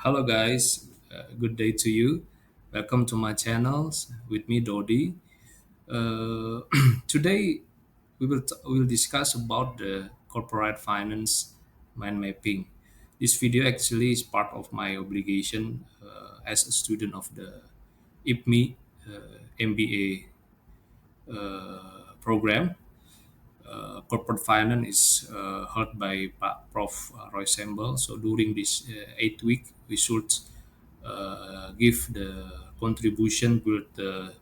Hello, guys. Good day to you. Welcome to my channels with me, Dodi. Uh, Today, we will discuss about the corporate finance mind mapping. This video actually is part of my obligation as a student of the IPMI MBA program. Corporate finance is held by Prof. Roy Sembel. So during this 8 week, we should give the contribution with the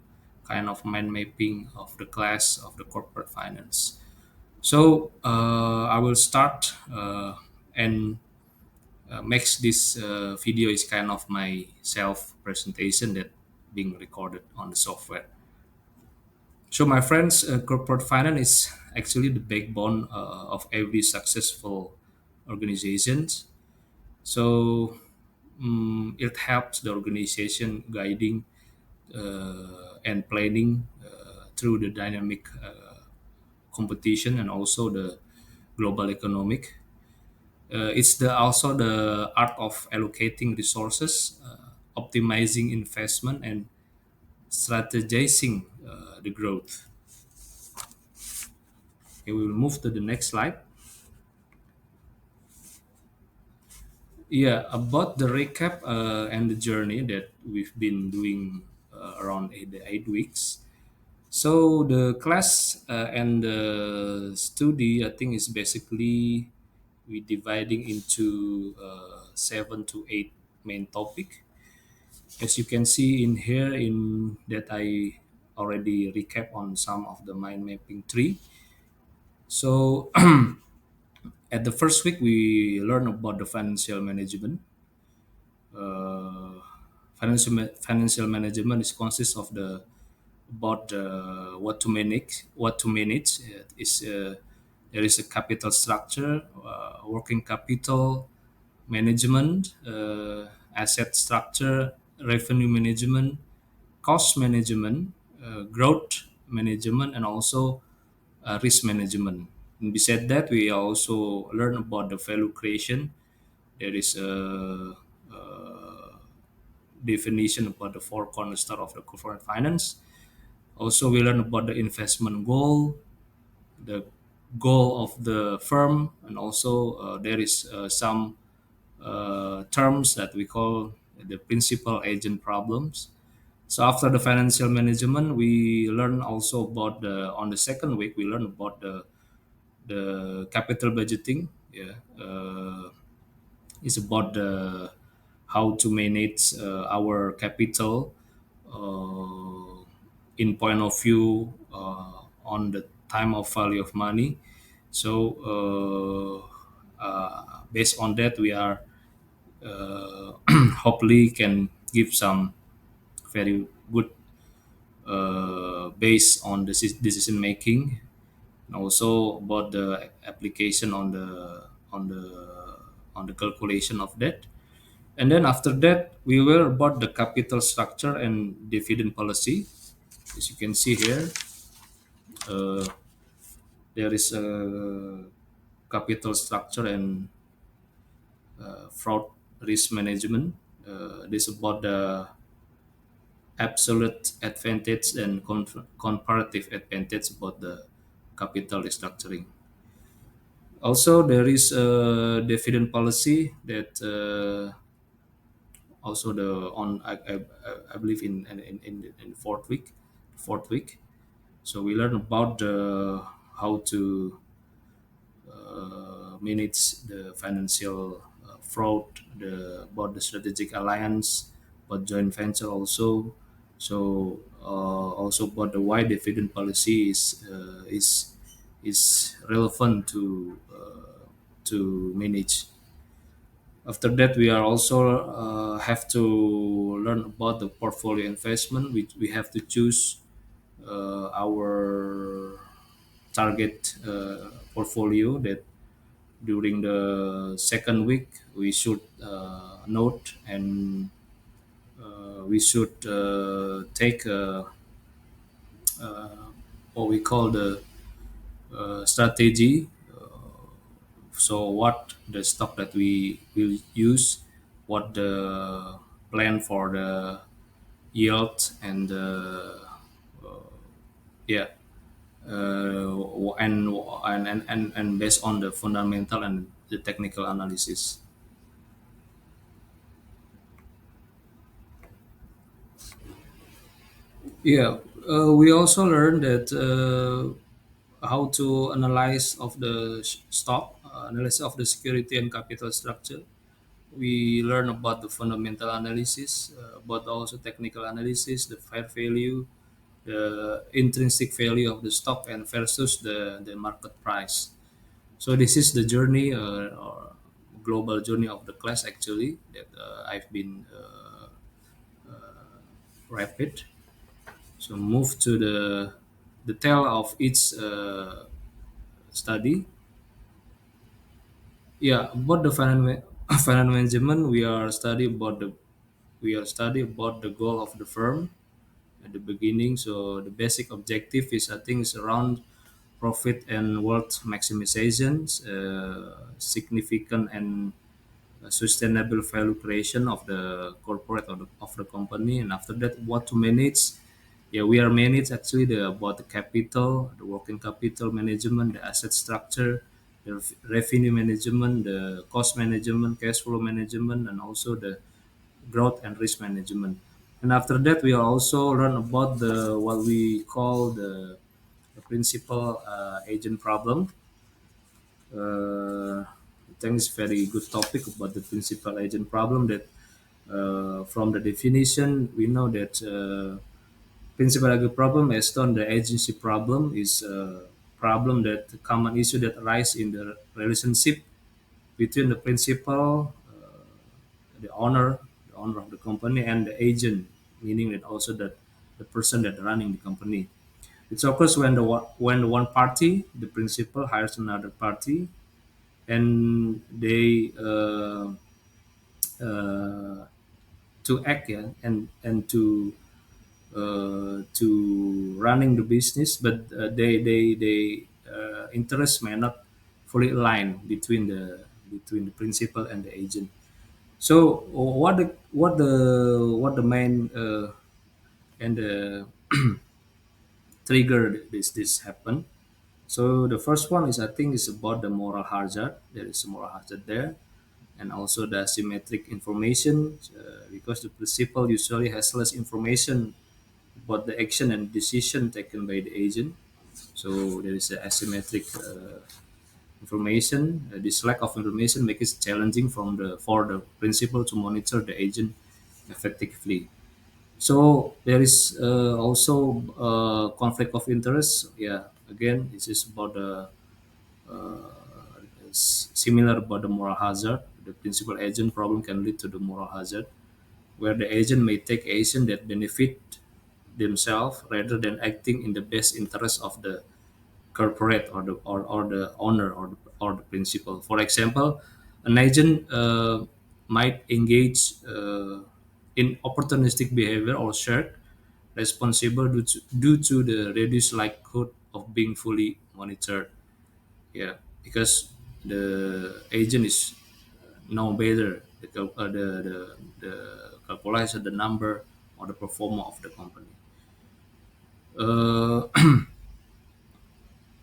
kind of mind mapping of the class of the corporate finance. So I will start and makes this video is kind of my self presentation that being recorded on the software. So, my friends, corporate finance is actually the backbone of every successful organizations. So, it helps the organization guiding and planning through the dynamic competition and also the global economic. It's also the art of allocating resources, optimizing investment, and strategizing the growth. Okay, we will move to the next slide. Yeah, about the recap and the journey that we've been doing around 8 weeks. So the class and the study, I think, is basically we dividing into 7 to 8 main topic. As you can see in here, in that I already recap on some of the mind mapping tree. So at the first week, we learn about the financial management. uh, financial management is consists of the about what to manage is there is a capital structure, working capital management, asset structure, revenue management, cost management, growth management, and also risk management. And beside that, we also learn about the value creation. There is a definition about the four cornerstone of the corporate finance. Also, we learn about the investment goal, the goal of the firm, and also there is some terms that we call the principal agent problems. So after the financial management, we learn also about the on the second week we learn about the capital budgeting. Yeah, it's about the how to manage our capital uh, in point of view on the time of value of money. So based on that, we are hopefully can give some very good based on the decision making, and also about the application on the calculation of that. And then after that, we will about the capital structure and dividend policy. As you can see here, uh, there is a capital structure and fraud risk management. This about the absolute advantage and comparative advantage about the capital restructuring. Also, there is a dividend policy that also the on I believe in the fourth week. So we learn about the how to manage the financial fraud, the about the strategic alliance, about joint venture also. So also about the why dividend policy is relevant to manage. After that, we are also have to learn about the portfolio investment. We have to choose our target portfolio that during the second week we should note, and we should take what we call the strategy. So what the stock that we will use what the plan for the yield and yeah and based on the fundamental and the technical analysis. Yeah, we also learned that how to analyze of the stock, analysis of the security and capital structure. We learn about the fundamental analysis, but also technical analysis, the fair value, the intrinsic value of the stock, and versus the market price. So this is the journey or global journey of the class actually that I've been rapid. So move to the detail of each study. Yeah, about the finance management, we are study about the goal of the firm at the beginning. So the basic objective is I think is around profit and wealth maximization, significant and sustainable value creation of the corporate of the company. And after that, what to manage. Yeah, we are manage actually about the capital, the working capital management, the asset structure, the revenue management, the cost management, cash flow management, and also the growth and risk management. And after that, we also learn about the what we call the principal agent problem. I think it's very good topic about the principal agent problem. That from the definition, we know that principal agent problem, as on the agency problem, is a problem that common issue that arise in the relationship between the principal, the owner of the company, and the agent, meaning that also that the person that running the company. It occurs when when one party, the principal, hires another party, and they uh, to act, yeah, and to running the business, but they interest may not fully align between the principal and the agent. So what the main and the trigger this happen. So the first one is I think is about the moral hazard. There is a moral hazard there, and also the asymmetric information because the principal usually has less information about the action and decision taken by the agent. So there is a asymmetric information. This lack of information makes it challenging for the principal to monitor the agent effectively. So there is also conflict of interest. Yeah, again, this is about the similar about the moral hazard. The principal agent problem can lead to the moral hazard, where the agent may take action that benefit themselves rather than acting in the best interest of the corporate or the owner or the principal. For example, an agent might engage in opportunistic behavior or shirk responsible due to the reduced likelihood of being fully monitored. Yeah, because the agent is know better the calculation, the number or the performer of the company. Uh,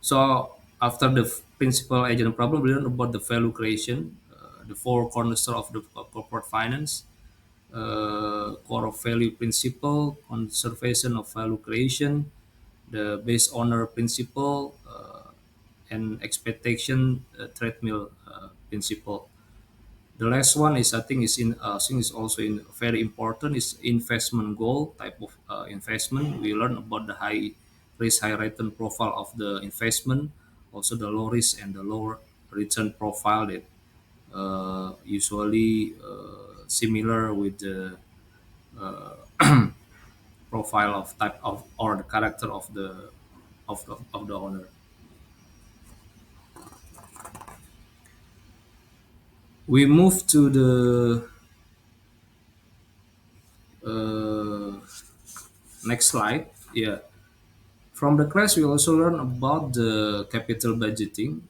so after the principal agent problem, we learn about the value creation, the four cornerstones of the corporate finance, core of value principle, conservation of value creation, the base owner principle, and expectation treadmill principle. The last one is I think is also in very important is investment goal type of investment. We learn about the high risk, high return profile of the investment, also the low risk and the low return profile that usually similar with the profile of type of or the character of the owner. We move to the uh, next slide. Yeah. From the class, we also learn about the capital budgeting.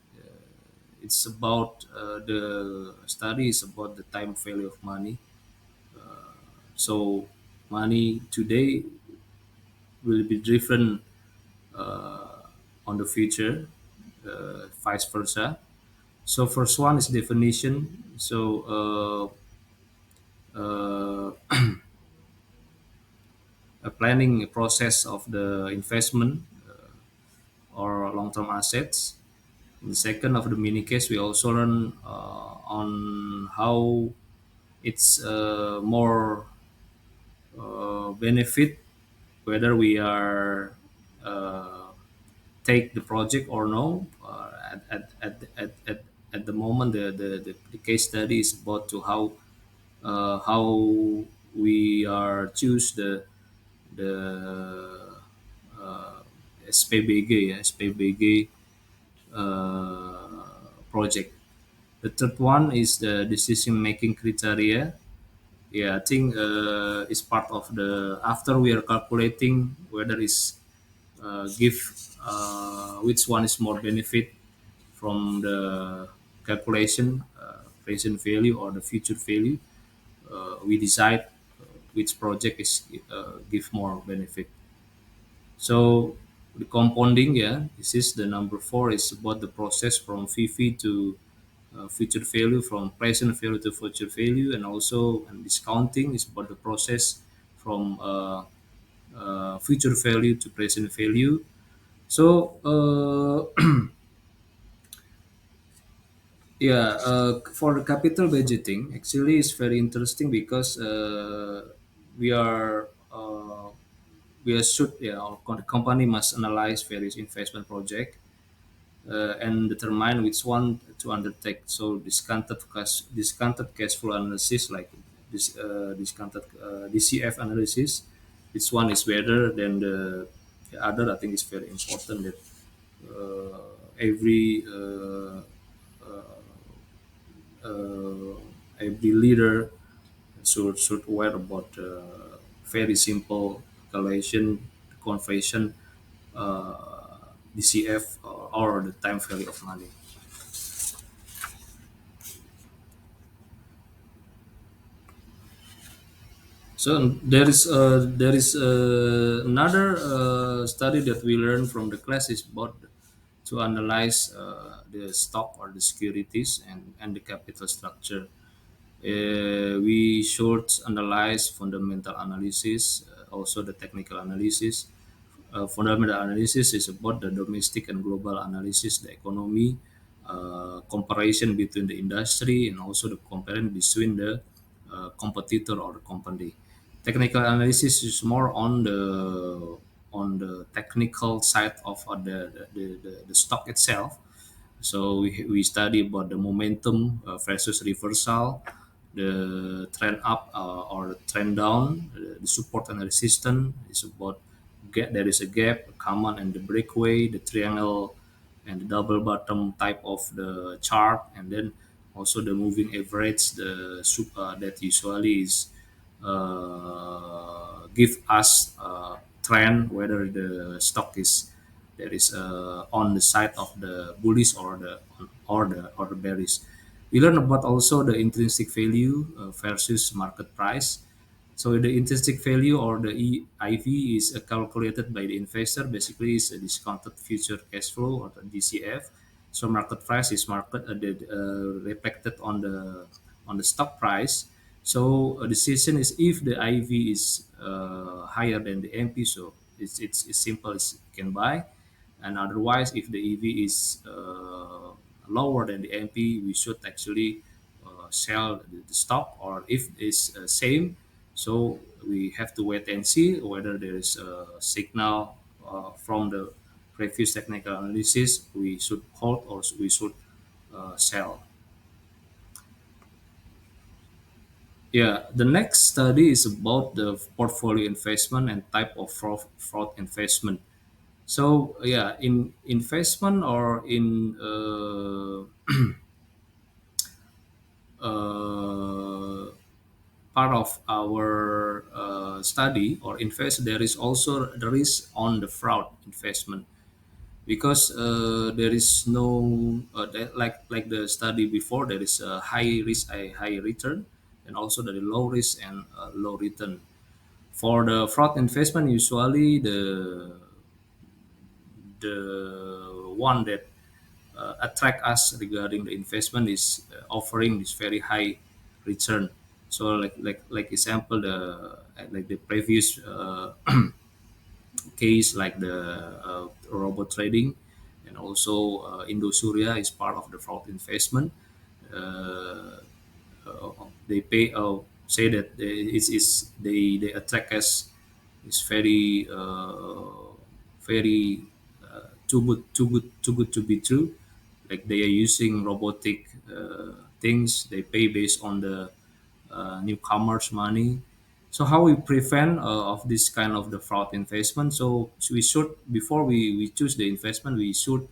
it's about the study is about the time value of money. So money today will be driven on the future, vice versa. So first one is definition. So a planning process of the investment or long-term assets. The second of the mini case, we also learn on how it's more benefit whether we are uh, take the project or no. At the moment, the case study is about to how we are choose the SPBG, SPBG project. The third one is the decision making criteria. Yeah, I think it's part of the after we are calculating whether is give which one is more benefit from the calculation present value or the future value. We decide which project is give more benefit. So the compounding, yeah, this is the number four is about the process from VV to future value, from present value to future value, and also and discounting is about the process from future value to present value. So yeah, for the capital budgeting, actually, it's very interesting because we are should yeah, our company must analyze various investment project and determine which one to undertake. So discounted cash flow analysis, like this discounted DCF analysis, which one is better than the other. I think it's very important that every uh, every leader should aware about very simple calculation, conversion, DCF, or the time value of money. So there is another study that we learned from the class is about to analyze the stock or the securities and the capital structure. We should analyze fundamental analysis, also the technical analysis. Fundamental analysis is about the domestic and global analysis, the economy, comparison between the industry, and also the comparison between the competitor or the company. Technical analysis is more on the technical side of the stock itself. So we study about the momentum versus reversal, the trend up or trend down, the support and resistance. Is about there is a gap, a common and the breakaway, the triangle and the double bottom type of the chart, and then also the moving average, the super that usually is give us trend whether the stock is there is on the side of the bullish or the bearish. We learn about also the intrinsic value versus market price. So the intrinsic value or the EIV is calculated by the investor. Basically, is a discounted future cash flow or the DCF. So market price is reflected on the stock price. So a decision is if the IV is higher than the MP. So it's simple as you can buy, and otherwise if the EV is lower than the MP, we should actually sell the stock, or if it's same, so we have to wait and see whether there is a signal from the previous technical analysis we should hold or we should sell. Yeah, the next study is about the portfolio investment and type of fraud investment. So yeah, in investment or in uh, part of our study or invest, there is also the risk on the fraud investment. because there is no like the study before, there is a high risk, a high return, and also the low risk and low return. For the fraud investment, usually the one that attract us regarding the investment is offering this very high return. So like example, the previous case, like the robot trading, and also Indosuria is part of the fraud investment. Uh, they pay say that they attack us is very too good to be true. Like they are using robotic things. They pay based on the newcomers' money. So how we prevent of this kind of the fraud investment? So we should, before we choose the investment, we should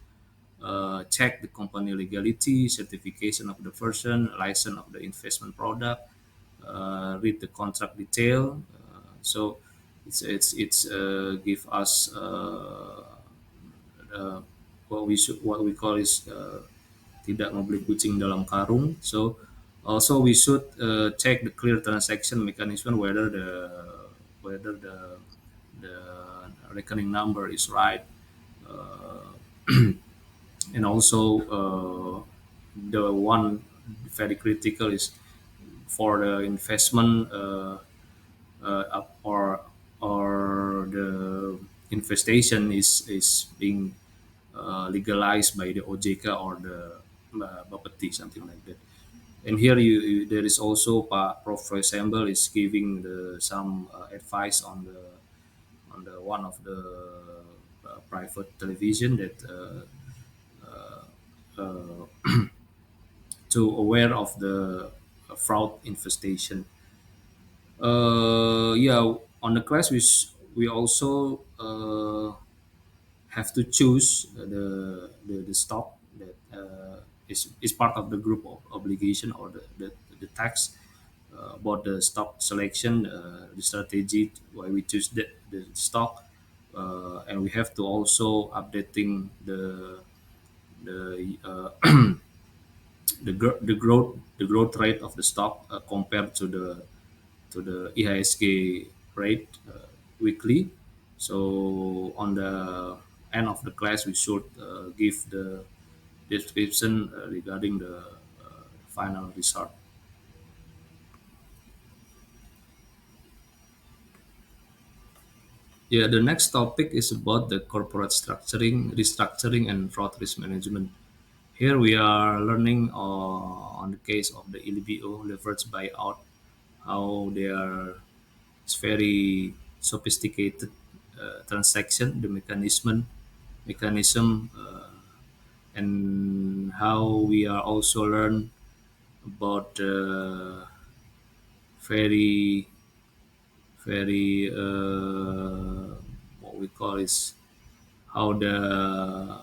check the company legality, certification of the person, license of the investment product, read the contract detail. So it's give us uh, what we call is tidak membeli kucing dalam karung. So also we should check the clear transaction mechanism, whether the reckoning number is right, uh, and also the one very critical is for the investment or the infestation is being legalized by the OJK or the Bapeti, something like that. And here there is also Prof. Sembel is giving some advice on the one of the private television that to aware of the fraud infestation. Yeah, on the class we also have to choose the stock that is part of the group of obligation or the tax about the stock selection, the strategy why we choose the stock, and we have to also updating the the growth rate of the stock compared to the IHSG rate weekly. So on the end of the class, we should give the description regarding the final result. Yeah, the next topic is about the corporate structuring, restructuring, and fraud risk management. Here we are learning on the case of the LBO, leverage buyout, how they are, it's very sophisticated transaction, the mechanism, and how we are also learn about very what we call is how the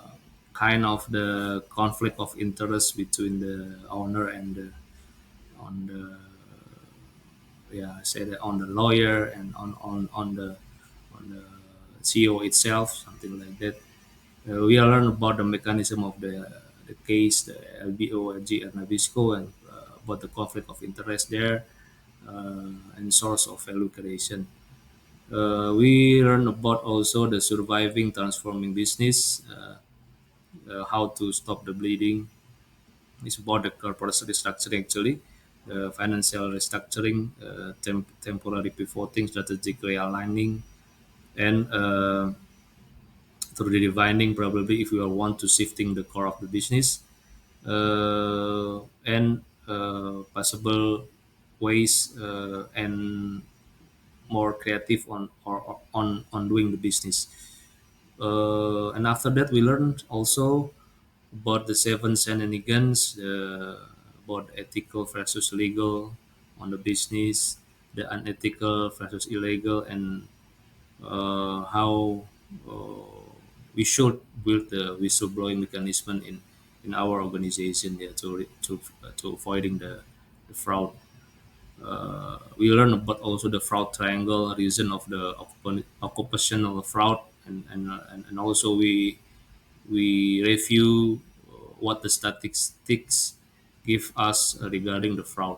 kind of the conflict of interest between the owner and the on the yeah, say that on the lawyer and on the CEO itself, something like that. We are learn about the mechanism of the case, the LBO, LG, and Nabisco, and about the conflict of interest there, and source of value creation. We learn about also the surviving, transforming business, how to stop the bleeding. It's about the corporate restructuring actually, financial restructuring, temporary pivoting, strategic realigning, and through the refining probably if you want to shifting the core of the business, and possible ways and more creative on doing the business. And after that, we learned also about the seven shenanigans, about ethical versus legal on the business, the unethical versus illegal, and how we should build the whistleblowing mechanism in our organization, yeah, to avoiding the fraud. We learn about also the fraud triangle, reason of the occupational fraud, and also we We review what the statistics give us regarding the fraud.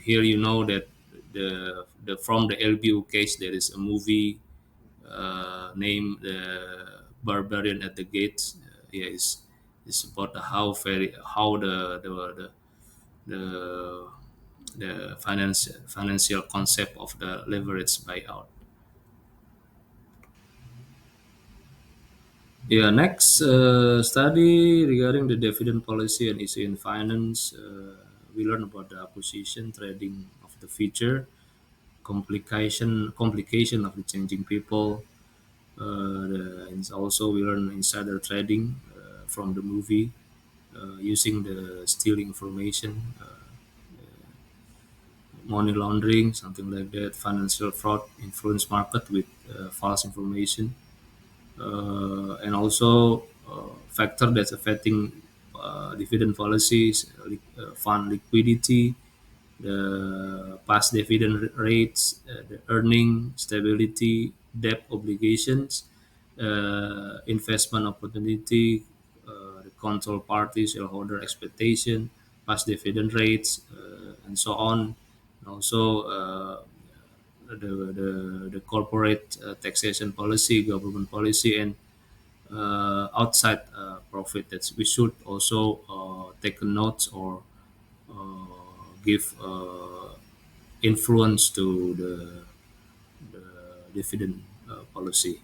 Here you know that the from the LBO case there is a movie named the Barbarian at the Gates. Yeah, it's about how the the financial concept of the leverage buyout. Yeah, next study regarding the dividend policy and issue in finance. We learn about the acquisition, trading of the future, complication of the changing people. And also we learn insider trading from the movie, using the steal information, money laundering, something like that, financial fraud, influence market with false information, and also factor that's affecting dividend policies, fund liquidity, the past dividend rates, the earning stability, debt obligations, investment opportunity, the control party shareholder expectation, past dividend rates, and so on. And also the corporate taxation policy, government policy, and outside profit. That we should also take a note or give influence to the dividend policy.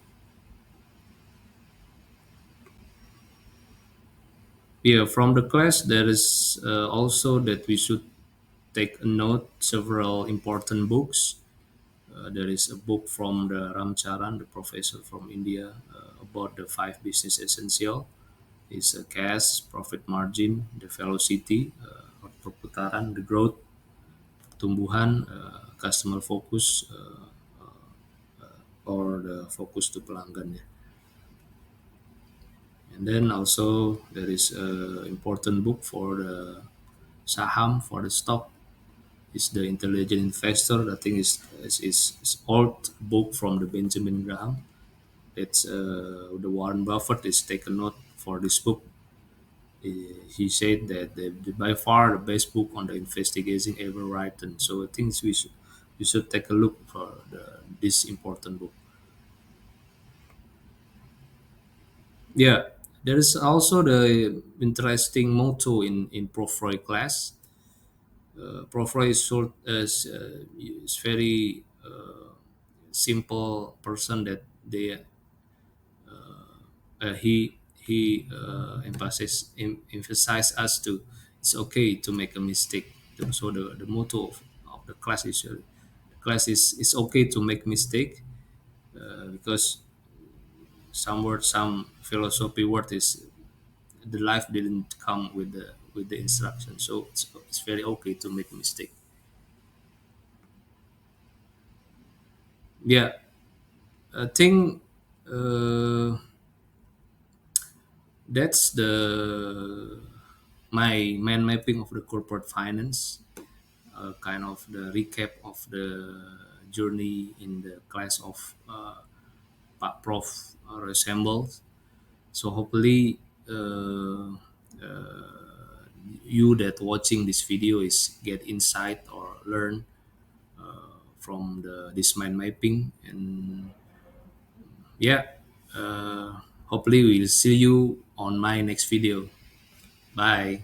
Yeah, from the class, there is also that we should take a note several important books. There is a book from the Ramcharan, the professor from India, about the five business essential. It's a cash, profit margin, the velocity, perputaran, the growth, tumbuhan, customer focus, or the focus to pelanggan. Ya. And then also there is a important book for the saham for the stock. It's the Intelligent Investor. I think is old book from the Benjamin Graham. It's the Warren Buffett is taken note for this book. He said that the by far the best book on the investigating ever written. So I think we should take a look for this important book. Yeah, there is also the interesting motto in Prof Roy class. Prof Roy is very simple person that they emphasize us to it's okay to make a mistake. So the motto of the class is it's okay to make mistake, because some philosophy word is the life didn't come with the instruction, so it's very okay to make mistake. Yeah, I think uh, that's the my mind mapping of the corporate finance, kind of the recap of the journey in the class of Pak Prof Sembel. So hopefully you that watching this video is get insight or learn from this mind mapping. And yeah, hopefully we'll see you on my next video. Bye.